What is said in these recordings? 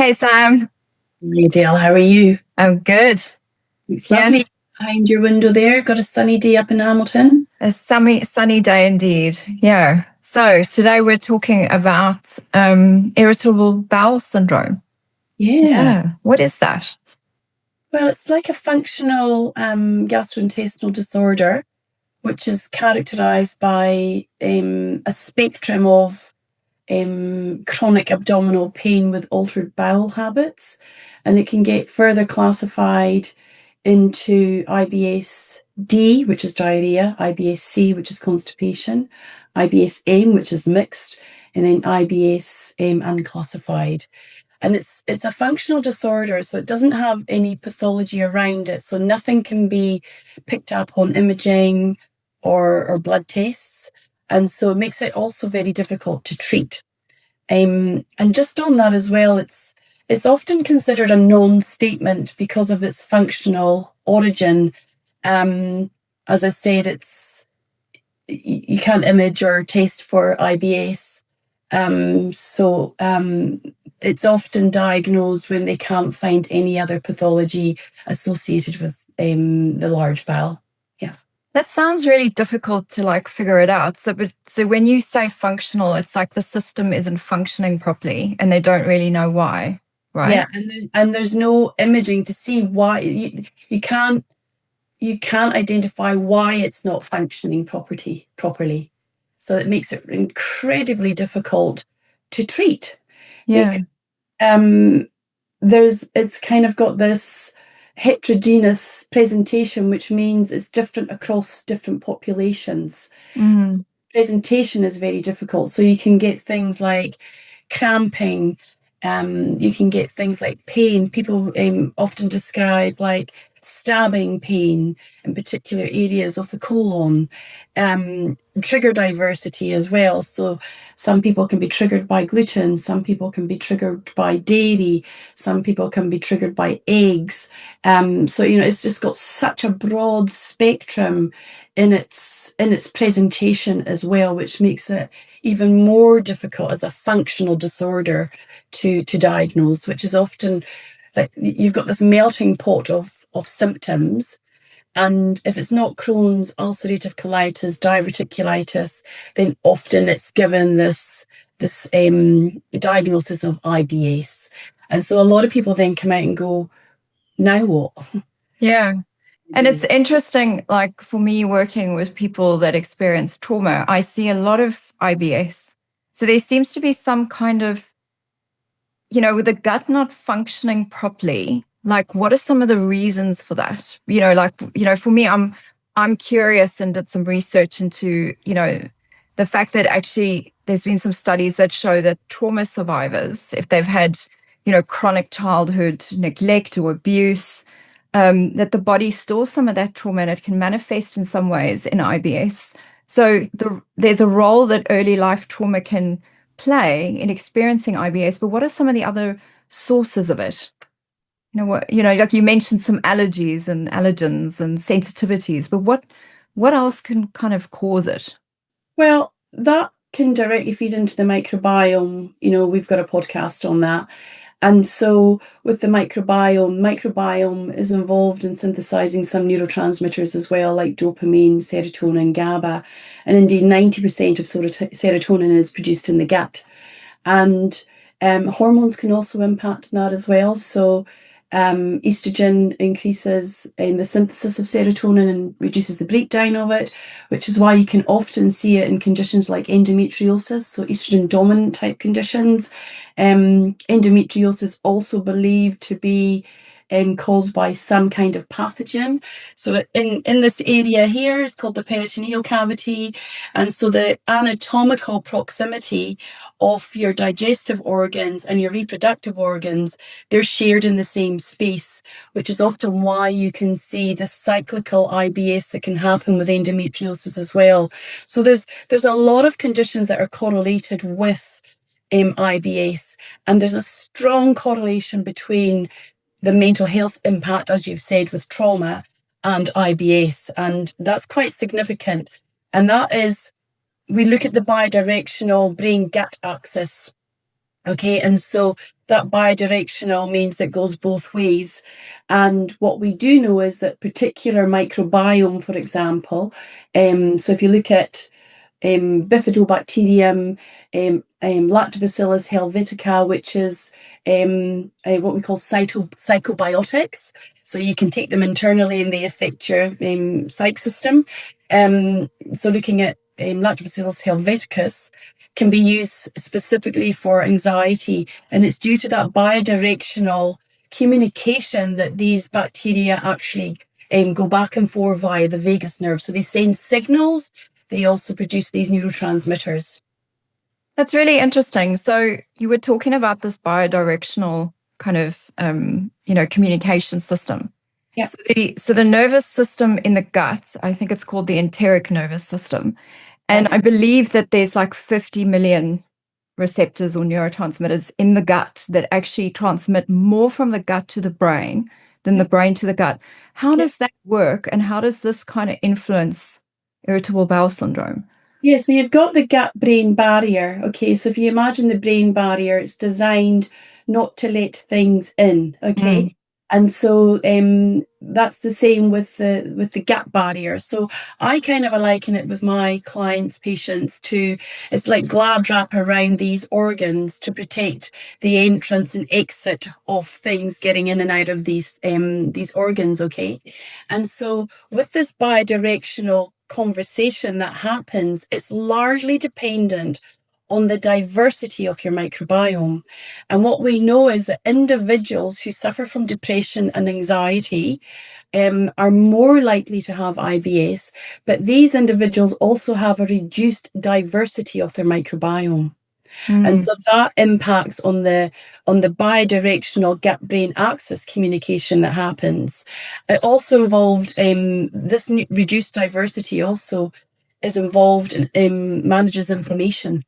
Hey Sam, Hey Adele, how are you? I'm good. It's lovely Yes, behind your window there. Got a sunny day up in Hamilton. a sunny day indeed. Yeah. So today we're talking about irritable bowel syndrome. Yeah. Yeah. What is that? Well, it's like a functional gastrointestinal disorder, which is characterized by a spectrum of chronic abdominal pain with altered bowel habits. And it can get further classified into IBS-D, which is diarrhea, IBS-C, which is constipation, IBS-M, which is mixed, and then IBS unclassified. And it's a functional disorder, so it doesn't have any pathology around it. So nothing can be picked up on imaging or blood tests. And so it makes it also very difficult to treat. And just on that as well, it's often considered a non-statement because of its functional origin. Um, as I said, you can't image or test for IBS. So it's often diagnosed when they can't find any other pathology associated with the large bowel. Yeah. That sounds really difficult to like figure it out. So when you say functional, it's like the system isn't functioning properly and they don't really know why, right? Yeah, and there's no imaging to see why you can't identify why it's not functioning properly. So it makes it incredibly difficult to treat. Yeah. It, um, it's kind of got this heterogeneous presentation, which means it's different across different populations. Mm. Presentation is very difficult. So you can get things like cramping, you can get things like pain. People often describe like stabbing pain in particular areas of the colon, trigger diversity as well. So some people can be triggered by gluten, some people can be triggered by dairy, some people can be triggered by eggs. So it's just got such a broad spectrum in its presentation as well, which makes it even more difficult as a functional disorder to diagnose, which is often like you've got this melting pot of symptoms. And if it's not Crohn's, ulcerative colitis, diverticulitis, then often it's given this diagnosis of IBS. And so a lot of people then come out and go, now what? Yeah. And it's interesting, like for me working with people that experience trauma, I see a lot of IBS. So there seems to be some kind of, with the gut not functioning properly, like what are some of the reasons for that? For me, I'm curious and did some research into, the fact that actually there's been some studies that show that trauma survivors, if they've had, chronic childhood neglect or abuse, that the body stores some of that trauma and it can manifest in some ways in IBS. So there's a role that early life trauma can play in experiencing IBS, but what are some of the other sources of it? Like you mentioned some allergies and allergens and sensitivities, but what else can kind of cause it? Well, that can directly feed into the microbiome. We've got a podcast on that. And so with the microbiome is involved in synthesizing some neurotransmitters as well, like dopamine, serotonin, GABA. And indeed, 90% of serotonin is produced in the gut. And hormones can also impact that as well. So estrogen increases in the synthesis of serotonin and reduces the breakdown of it, which is why you can often see it in conditions like endometriosis, so estrogen dominant type conditions. Endometriosis also believed to be caused by some kind of pathogen. So in this area here is called the peritoneal cavity. And so the anatomical proximity of your digestive organs and your reproductive organs, they're shared in the same space, which is often why you can see the cyclical IBS that can happen with endometriosis as well. So there's a lot of conditions that are correlated with IBS, and there's a strong correlation between the mental health impact, as you've said, with trauma and IBS, and that's quite significant. And that is, we look at the bidirectional brain gut axis. Okay, and so that bidirectional means that it goes both ways. And what we do know is that particular microbiome, for example, so if you look at bifidobacterium, lactobacillus helvetica, which is what we call psychobiotics. So you can take them internally and they affect your psych system. So looking at lactobacillus helveticus can be used specifically for anxiety, and it's due to that bidirectional communication that these bacteria actually go back and forth via the vagus nerve. So they send signals, they also produce these neurotransmitters. That's really interesting. So you were talking about this bidirectional kind of, communication system. Yeah. So the nervous system in the gut, I think it's called the enteric nervous system. And I believe that there's like 50 million receptors or neurotransmitters in the gut that actually transmit more from the gut to the brain than the brain to the gut. How does that work? And how does this kind of influence irritable bowel syndrome? Yeah, so you've got the gut-brain barrier. Okay, so if you imagine the brain barrier, it's designed not to let things in. Okay, Mm. and so that's the same with the gut barrier. So I kind of liken it with my clients, patients to it's like glad wrap around these organs to protect the entrance and exit of things getting in and out of these organs. Okay, and so with this bidirectional conversation that happens, it's largely dependent on the diversity of your microbiome. And what we know is that individuals who suffer from depression and anxiety are more likely to have IBS, but these individuals also have a reduced diversity of their microbiome. And Mm. so that impacts on the bidirectional gut-brain axis communication that happens. It also involved this reduced diversity also is involved in manages inflammation.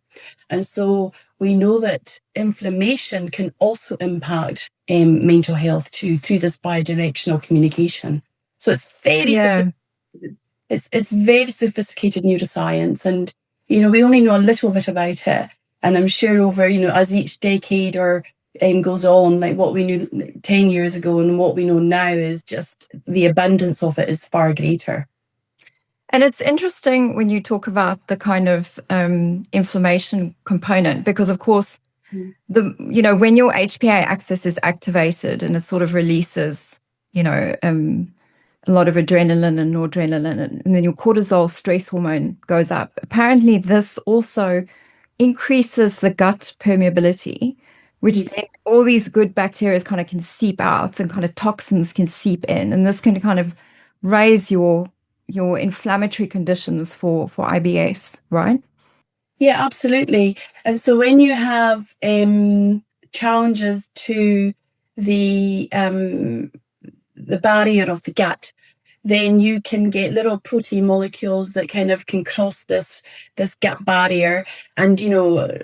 And so we know that inflammation can also impact mental health too through this bidirectional communication. So it's very Yeah. sophisticated. It's very sophisticated neuroscience, and we only know a little bit about it. And I'm sure over as each decade or goes on, like what we knew 10 years ago and what we know now is just the abundance of it is far greater. And it's interesting when you talk about the kind of inflammation component, because of course, when your HPA axis is activated and it sort of releases, a lot of adrenaline and noradrenaline, and then your cortisol stress hormone goes up. Apparently, this also increases the gut permeability, which Yes. then all these good bacteria kind of can seep out and kind of toxins can seep in. And this can kind of raise your inflammatory conditions for IBS, right? Yeah, absolutely. And so when you have challenges to the barrier of the gut, then you can get little protein molecules that kind of can cross this gut barrier. And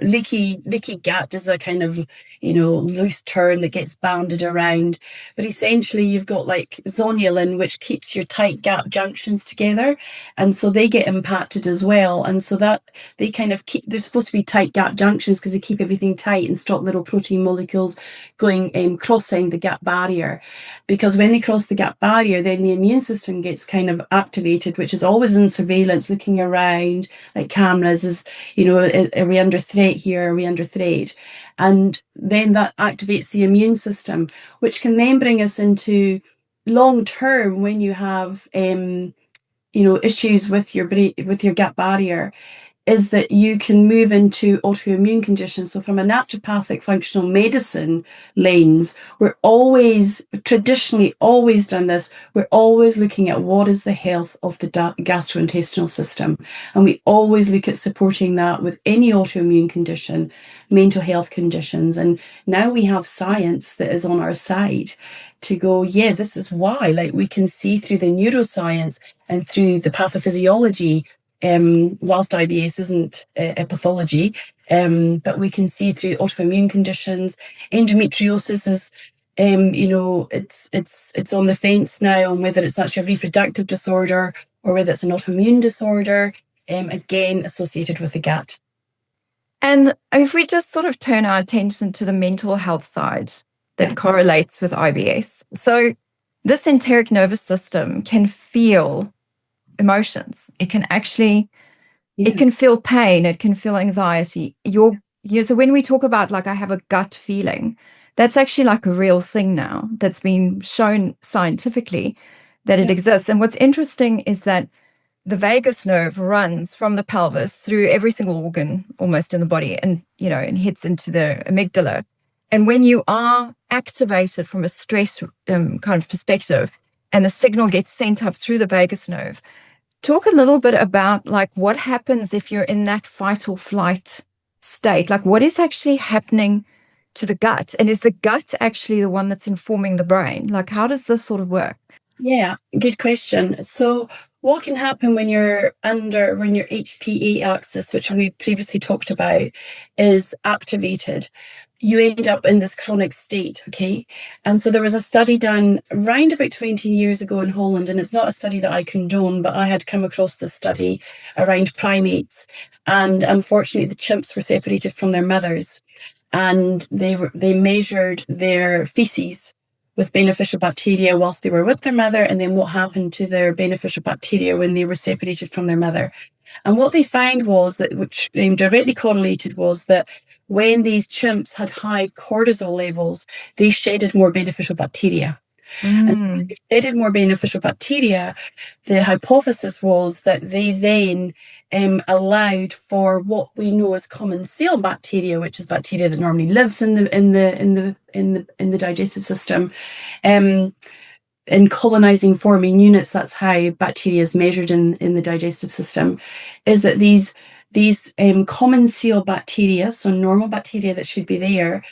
leaky gut is a kind of loose term that gets banded around, but essentially you've got like zonulin, which keeps your tight gut junctions together, and so they get impacted as well. And so that they kind of keep, they're supposed to be tight gut junctions because they keep everything tight and stop little protein molecules going crossing the gut barrier, because when they cross the gut barrier, then the immune system gets kind of activated, which is always in surveillance, looking around like cameras. Is are we under threat here? Are we under threat? And then that activates the immune system, which can then bring us into long term when you have issues with your gut barrier, is that you can move into autoimmune conditions. So from a naturopathic functional medicine lens, we're always traditionally always done this. We're always looking at what is the health of the gastrointestinal system. And we always look at supporting that with any autoimmune condition, mental health conditions. And now we have science that is on our side to go, yeah, this is why. Like we can see through the neuroscience and through the pathophysiology, whilst IBS isn't a pathology, but we can see through autoimmune conditions. Endometriosis is, it's on the fence now on whether it's actually a reproductive disorder or whether it's an autoimmune disorder, again associated with the gut. And if we just sort of turn our attention to the mental health side that Yeah. correlates with IBS. So this enteric nervous system can feel emotions. It can actually, it Yeah. can feel pain. It can feel anxiety. So when we talk about like, I have a gut feeling, that's actually like a real thing now that's been shown scientifically that it Yeah. exists. And what's interesting is that the vagus nerve runs from the pelvis through every single organ almost in the body and, and hits into the amygdala. And when you are activated from a stress kind of perspective and the signal gets sent up through the vagus nerve, talk a little bit about like what happens if you're in that fight or flight state, like what is actually happening to the gut? And is the gut actually the one that's informing the brain? Like, how does this sort of work? Yeah, good question. So what can happen when your HPA axis, which we previously talked about, is activated? You end up in this chronic state, okay? And so there was a study done around about 20 years ago in Holland, and it's not a study that I condone, but I had come across this study around primates. And unfortunately, the chimps were separated from their mothers, and they measured their feces with beneficial bacteria whilst they were with their mother, and then what happened to their beneficial bacteria when they were separated from their mother. And what they found was that, which directly correlated, was that when these chimps had high cortisol levels, they shedded more beneficial bacteria. And so if they shedded more beneficial bacteria, the hypothesis was that they then allowed for what we know as common cell bacteria, which is bacteria that normally lives in the digestive system, in colonizing forming units. That's how bacteria is measured in the digestive system. Is that these common cell bacteria, so normal bacteria that should be there,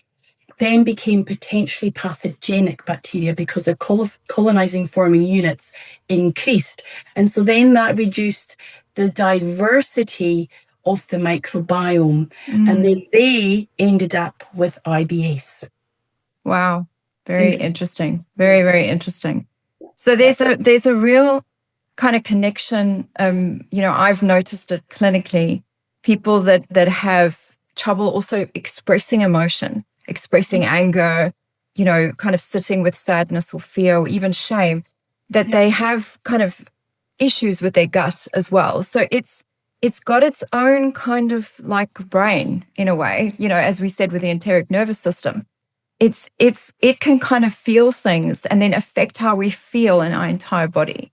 then became potentially pathogenic bacteria because their colonizing forming units increased. And so then that reduced the diversity of the microbiome. And then they ended up with IBS. Wow. Very interesting. Very, very interesting. So there's a real kind of connection. I've noticed it clinically, people that have trouble also expressing emotion, expressing anger, kind of sitting with sadness or fear or even shame, that they have kind of issues with their gut as well. So it's got its own kind of like brain in a way, as we said with the enteric nervous system. It can kind of feel things and then affect how we feel in our entire body.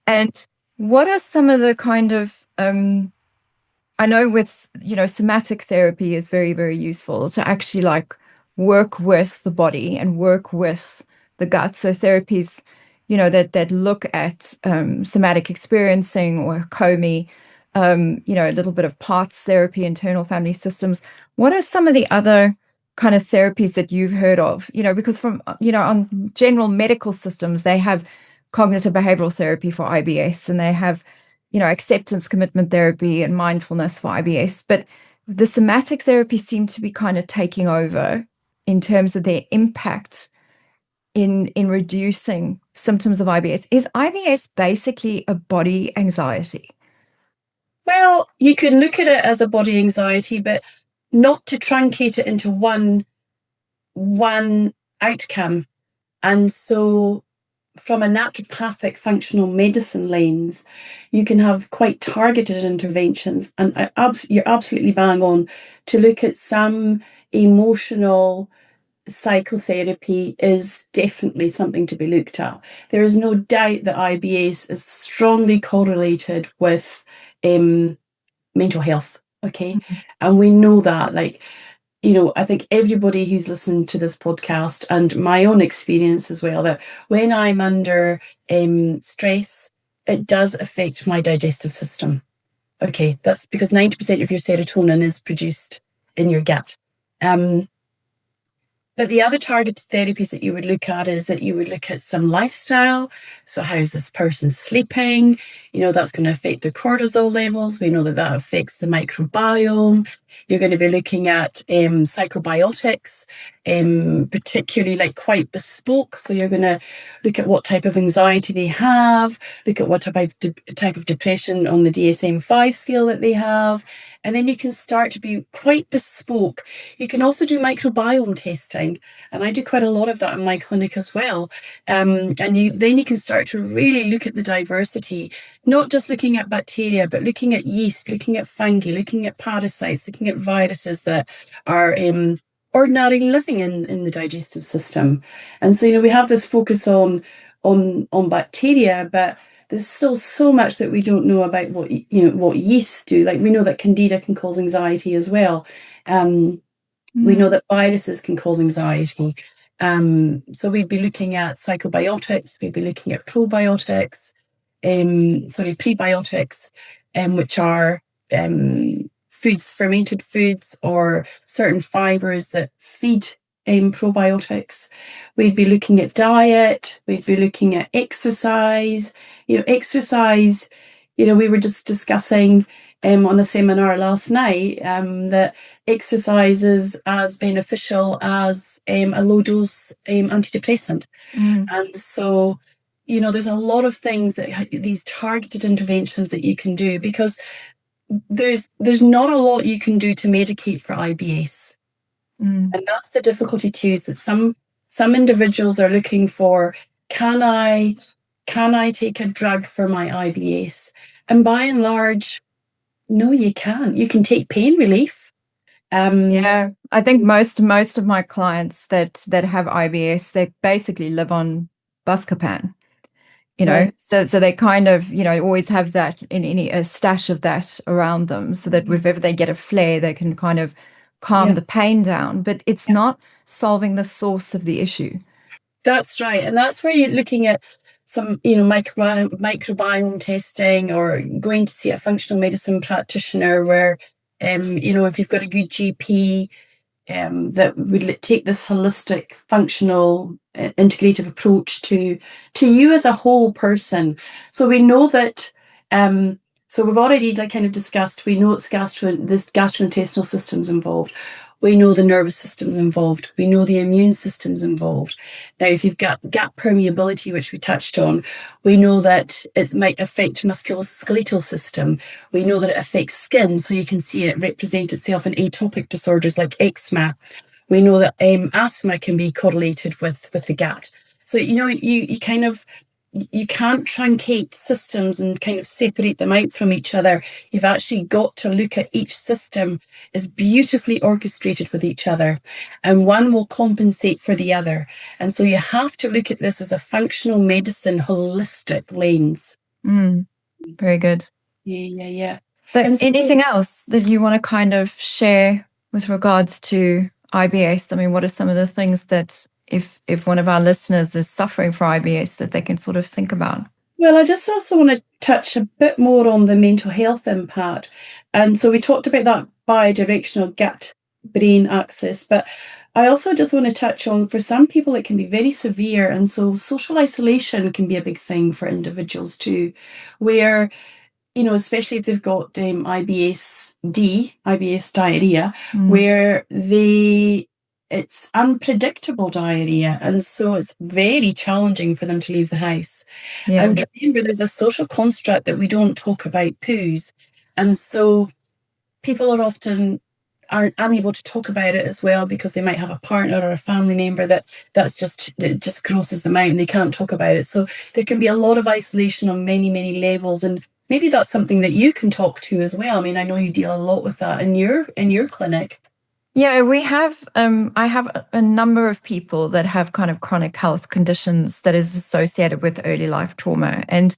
And what are some of the kind of I know with somatic therapy is very, very useful to actually like work with the body and work with the gut. So therapies that look at somatic experiencing or COMI, a little bit of parts therapy, internal family systems. What are some of the other kind of therapies that you've heard of? Because from on general medical systems, they have cognitive behavioral therapy for IBS, and they have acceptance commitment therapy and mindfulness for IBS. But the somatic therapy seem to be kind of taking over in terms of their impact in reducing symptoms of IBS. Is IBS basically a body anxiety? Well, you can look at it as a body anxiety, but not to truncate it into one outcome. And so from a naturopathic functional medicine lens, you can have quite targeted interventions. And you're absolutely bang on to look at some emotional psychotherapy is definitely something to be looked at. There is no doubt that IBS is strongly correlated with mental health. Okay. Mm-hmm. And we know that, I think everybody who's listened to this podcast, and my own experience as well, that when I'm under stress, it does affect my digestive system. Okay, that's because 90% of your serotonin is produced in your gut. But the other targeted therapies that you would look at is that you would look at some lifestyle. So how's this person sleeping? That's going to affect their cortisol levels. We know that affects the microbiome. You're going to be looking at psychobiotics, particularly like quite bespoke. So you're going to look at what type of anxiety they have, look at what type of depression on the DSM-5 scale that they have. And then you can start to be quite bespoke. You can also do microbiome testing. And I do quite a lot of that in my clinic as well. And then you can start to really look at the diversity, not just looking at bacteria, but looking at yeast, looking at fungi, looking at parasites, looking at viruses that are ordinarily living in the digestive system. And so, we have this focus on bacteria, but there's still so much that we don't know about what yeasts do. Like, we know that candida can cause anxiety as well. We know that viruses can cause anxiety. So we'd be looking at psychobiotics, we'd be looking at prebiotics, which are foods, fermented foods, or certain fibers that feed probiotics. We'd be looking at diet, we'd be looking at exercise. Exercise, we were just discussing on a seminar last night that exercise is as beneficial as a low-dose antidepressant. And so, there's a lot of things these targeted interventions that you can do, because there's not a lot you can do to medicate for IBS. And that's the difficulty too, is that some individuals are looking for, can I take a drug for my IBS? And by and large, no, you can't. You can take pain relief. Yeah, I think most of my clients that have IBS, they basically live on Buscopan. Right. So they kind of, always have that a stash of that around them, so that whenever they get a flare, they can kind of calm the pain down. But it's not solving the source of the issue. That's right. And that's where you're looking at some, microbiome testing, or going to see a functional medicine practitioner where, if you've got a good GP, that would take this holistic, functional, integrative approach to you as a whole person. So we know that, so we've already kind of discussed, we know it's this gastrointestinal system's involved. We know the nervous system's involved. We know the immune system's involved. Now, if you've got gut permeability, which we touched on, we know that it might affect musculoskeletal system. We know that it affects skin, so you can see it represent itself in atopic disorders like eczema. We know that asthma can be correlated with the gut. So, you kind of, you can't truncate systems and kind of separate them out from each other. You've actually got to look at each system as beautifully orchestrated with each other, and one will compensate for the other. And so you have to look at this as a functional medicine, holistic lens. Very good. Yeah. So anything else that you want to kind of share with regards to IBS? I mean, what are some of the things that if one of our listeners is suffering from IBS, that they can sort of think about? Well, I just also want to touch a bit more on the mental health impact. And so we talked about that bi-directional gut-brain axis, but I also just want to touch on, for some people, it can be very severe. And so social isolation can be a big thing for individuals too, where, especially if they've got IBS diarrhea, where it's unpredictable diarrhea, and so it's very challenging for them to leave the house. And remember, there's a social construct that we don't talk about poos, and so people are often unable to talk about it as well, because they might have a partner or a family member it just grosses them out and they can't talk about it. So there can be a lot of isolation on many levels, and maybe that's something that you can talk to as well. I mean, I know you deal a lot with that in your clinic. Yeah, we have, I have a number of people that have kind of chronic health conditions that is associated with early life trauma. And,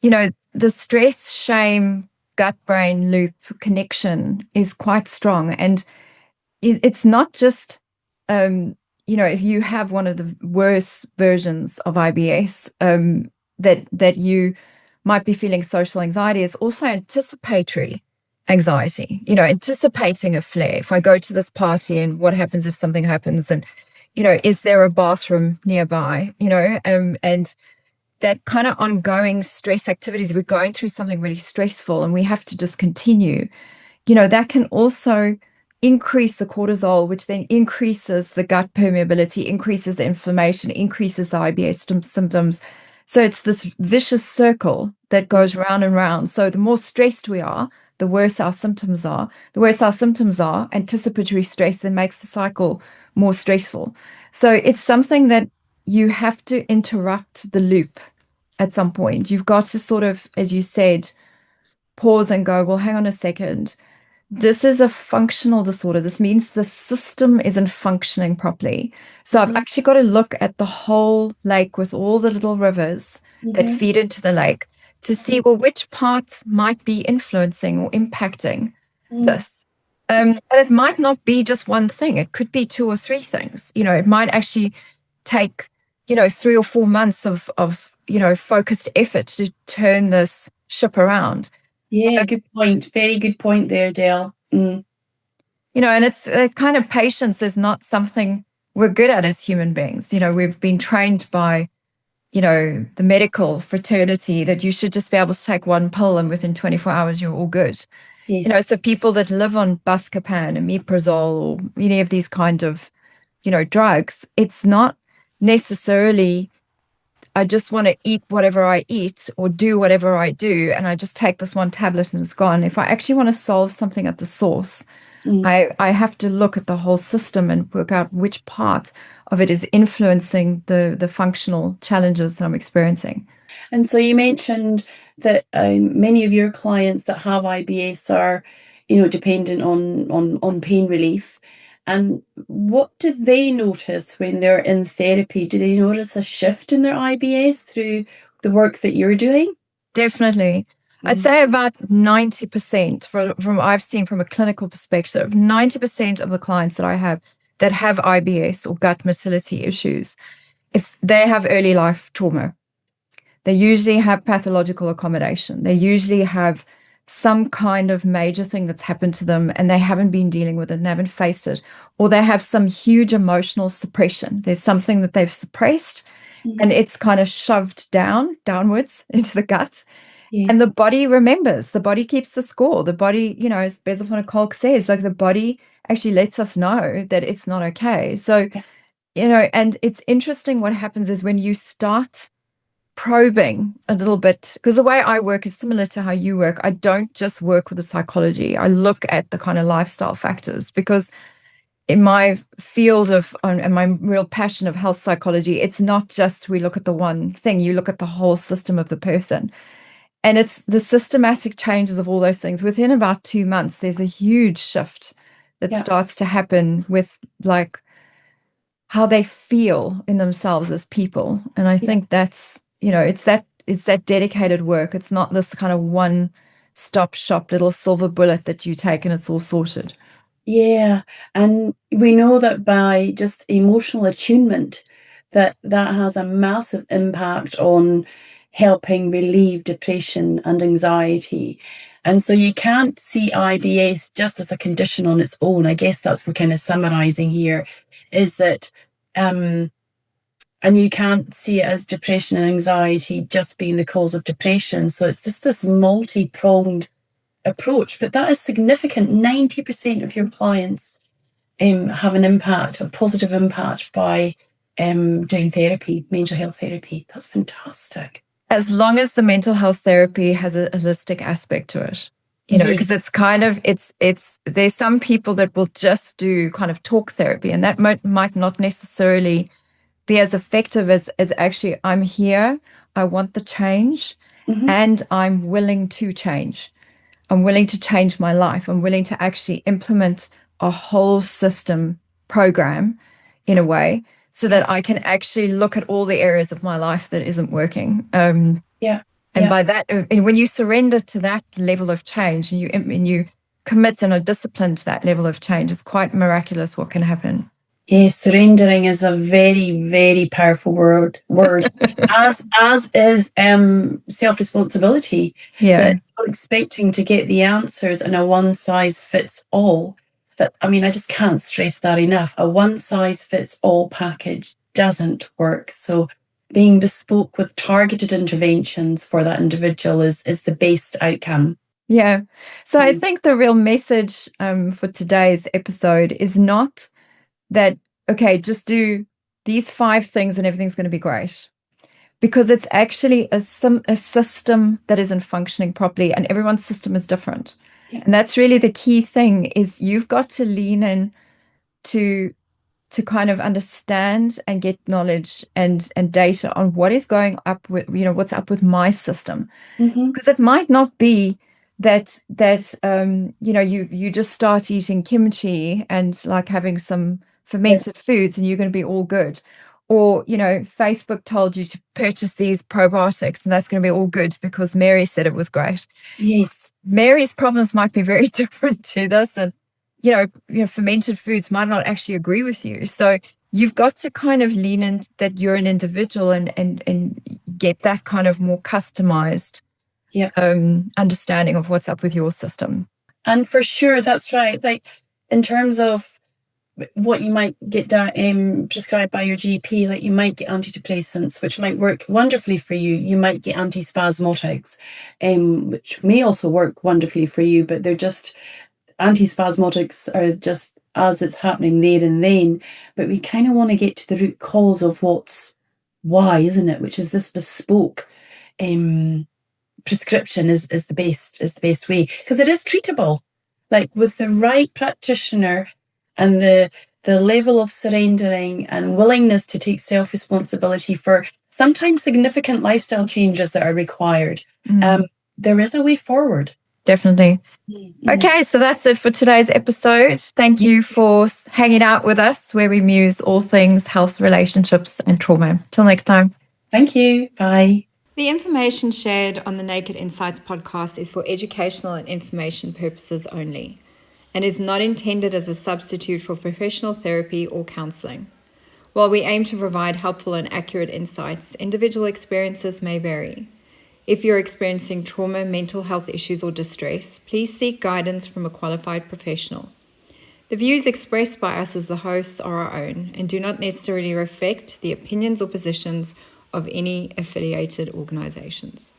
the stress, shame, gut-brain loop connection is quite strong. And it's not just, if you have one of the worst versions of IBS, that you might be feeling social anxiety. It's also anticipatory anxiety, anticipating a flare. If I go to this party, and what happens if something happens, and, is there a bathroom nearby, and that kind of ongoing stress activities. We're going through something really stressful, and we have to just continue, that can also increase the cortisol, which then increases the gut permeability, increases the inflammation, increases the IBS symptoms. So it's this vicious circle that goes round and round. So the more stressed we are, the worse our symptoms are. The worse our symptoms are, anticipatory stress then makes the cycle more stressful. So it's something that you have to interrupt the loop at some point. You've got to sort of, as you said, pause and go, well, hang on a second. This is a functional disorder. This means the system isn't functioning properly. So I've actually got to look at the whole lake with all the little rivers that feed into the lake to see, well, which parts might be influencing or impacting this. And it might not be just one thing. It could be two or three things. It might actually take, 3 or 4 months of focused effort to turn this ship around. Yeah, good point. Very good point there, Adele. And it's kind of patience is not something we're good at as human beings. We've been trained by, the medical fraternity that you should just be able to take one pill and within 24 hours you're all good. Yes. So people that live on buscopan and omeprazole or any of these kind of, drugs, it's not necessarily I just want to eat whatever I eat or do whatever I do, and I just take this one tablet and it's gone. If I actually want to solve something at the source, I have to look at the whole system and work out which part of it is influencing the functional challenges that I'm experiencing. And so you mentioned that many of your clients that have IBS are, dependent on pain relief. And what do they notice when they're in therapy? Do they notice a shift in their IBS through the work that you're doing? Definitely. I'd say about 90% from I've seen from a clinical perspective, 90% of the clients that I have that have IBS or gut motility issues, if they have early life trauma, they usually have pathological accommodation. They usually have some kind of major thing that's happened to them and they haven't been dealing with it and they haven't faced it, or they have some huge emotional suppression. There's something that they've suppressed and it's kind of shoved downwards into the gut. Yeah. And the body remembers, the body keeps the score. The body, as Basil von Kolk says, like the body actually lets us know that it's not okay. So, and it's interesting what happens is when you start probing a little bit, because the way I work is similar to how you work. I don't just work with the psychology. I look at the kind of lifestyle factors because in my field of and my real passion of health psychology, it's not just we look at the one thing, you look at the whole system of the person. And it's the systematic changes of all those things. Within about 2 months, there's a huge shift that starts to happen with like how they feel in themselves as people. And I think that's, it's that dedicated work. It's not this kind of one stop shop little silver bullet that you take and it's all sorted. Yeah. And we know that by just emotional attunement, that has a massive impact on helping relieve depression and anxiety. And so you can't see IBS just as a condition on its own. I guess that's what we're kind of summarizing here, is that and you can't see it as depression and anxiety just being the cause of depression. So it's just this multi-pronged approach, but that is significant. 90% of your clients have an impact, a positive impact by doing therapy, mental health therapy. That's fantastic. As long as the mental health therapy has a holistic aspect to it, because it's kind of, there's some people that will just do kind of talk therapy and that might not necessarily be as effective as actually, I'm here, I want the change and I'm willing to change. I'm willing to change my life. I'm willing to actually implement a whole system program in a way so that I can actually look at all the areas of my life that isn't working. And by that, and when you surrender to that level of change and you commit and are disciplined to that level of change, it's quite miraculous what can happen. Yes, surrendering is a very, very powerful word. as is self-responsibility. Yeah. That you're expecting to get the answers in a one-size-fits-all. I just can't stress that enough. A one-size-fits-all package doesn't work. So being bespoke with targeted interventions for that individual is the best outcome. Yeah. So I think the real message for today's episode is not that, okay, just do these 5 things and everything's going to be great. Because it's actually a system that isn't functioning properly, and everyone's system is different. Yeah. And that's really the key thing, is you've got to lean in to kind of understand and get knowledge and data on what is going up with, what's up with my system. Because it might not be that you just start eating kimchi and like having some fermented foods and you're going to be all good. Or, Facebook told you to purchase these probiotics and that's going to be all good because Mary said it was great. Yes. Mary's problems might be very different to this, and fermented foods might not actually agree with you. So you've got to kind of lean in that you're an individual and get that kind of more customized understanding of what's up with your system. And for sure, that's right. Like in terms of what you might get prescribed by your GP, like you might get antidepressants, which might work wonderfully for you. You might get antispasmodics, which may also work wonderfully for you, but they're just antispasmodics are just as it's happening there and then. But we kind of want to get to the root cause of why, isn't it? Which is this bespoke prescription is the best way, because it is treatable. Like with the right practitioner and the level of surrendering and willingness to take self-responsibility for sometimes significant lifestyle changes that are required, there is a way forward. Definitely. Okay, so that's it for today's episode. Thank you for hanging out with us, where we muse all things health, relationships, and trauma. Till next time. Thank you. Bye. The information shared on the Naked Insights podcast is for educational and information purposes only, and is not intended as a substitute for professional therapy or counseling. While we aim to provide helpful and accurate insights, individual experiences may vary. If you're experiencing trauma, mental health issues, or distress, please seek guidance from a qualified professional. The views expressed by us as the hosts are our own and do not necessarily reflect the opinions or positions of any affiliated organizations.